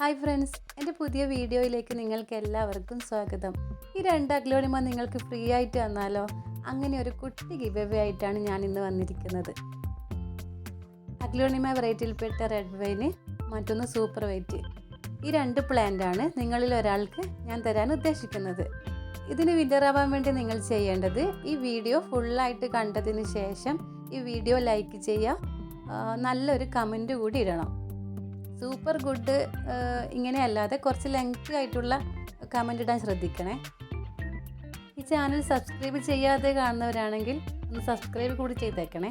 Hi friends, എൻ്റെ പുതിയ വീഡിയോയിലേക്ക് നിങ്ങൾക്ക് എല്ലാവർക്കും സ്വാഗതം. ഈ 2 അഗ്ലോണിമ നിങ്ങൾക്ക് ഫ്രീ ആയിട്ട് തന്നാലോ? അങ്ങനെ ഒരു കുട്ടി ഗിവ് അവേ ആയിട്ടാണ് ഞാൻ ഇന്ന് വന്നിരിക്കുന്നത്. അഗ്ലോണിമ വെറൈറ്റിയിൽപ്പെട്ട റെഡ് വൈന്, മറ്റൊന്ന് സൂപ്പർ വൈറ്റ്. ഈ 2 പ്ലാന്റാണ് നിങ്ങളിൽ ഒരാൾക്ക് ഞാൻ തരാൻ ഉദ്ദേശിക്കുന്നത്. ഇതിന് വിന്നർ ആവാൻ വേണ്ടി നിങ്ങൾ ചെയ്യേണ്ടത് ഈ വീഡിയോ ഫുള്ളായിട്ട് കണ്ടതിന് ശേഷം ഈ വീഡിയോ ലൈക്ക് ചെയ്യുക, നല്ലൊരു കമൻറ്റ് കൂടി ഇടണം. സൂപ്പർ ഗുഡ് ഇങ്ങനെയല്ലാതെ കുറച്ച് ലെങ്തി ആയിട്ടുള്ള കമൻ്റ് ഇടാൻ ശ്രദ്ധിക്കണേ. ഈ ചാനൽ സബ്സ്ക്രൈബ് ചെയ്യാതെ കാണുന്നവരാണെങ്കിൽ ഒന്ന് സബ്സ്ക്രൈബ് കൂടി ചെയ്തേക്കണേ.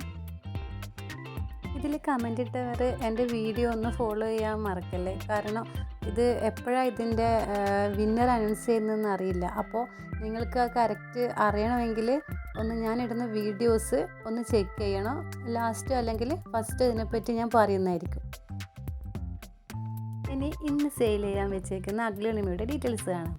ഇതിൽ കമൻ്റ് ഇട്ടവർ എൻ്റെ വീഡിയോ ഒന്ന് ഫോളോ ചെയ്യാൻ മറക്കല്ലേ. കാരണം ഇത് എപ്പോഴാണ് ഇതിൻ്റെ വിന്നർ അനൗൺസ് ചെയ്യുന്നതെന്ന് അറിയില്ല. അപ്പോൾ നിങ്ങൾക്ക് ആ കറക്റ്റ് അറിയണമെങ്കിൽ ഒന്ന് ഞാനിടുന്ന വീഡിയോസ് ഒന്ന് ചെക്ക് ചെയ്യണം. ലാസ്റ്റ് അല്ലെങ്കിൽ ഫസ്റ്റ് ഇതിനെപ്പറ്റി ഞാൻ പറയുന്നതായിരിക്കും. ഇന്ന് സെയിൽ ചെയ്യാൻ വെച്ചേക്കുന്ന അഗ്ലോണിമയുടെ ഡീറ്റെയിൽസ് കാണാം.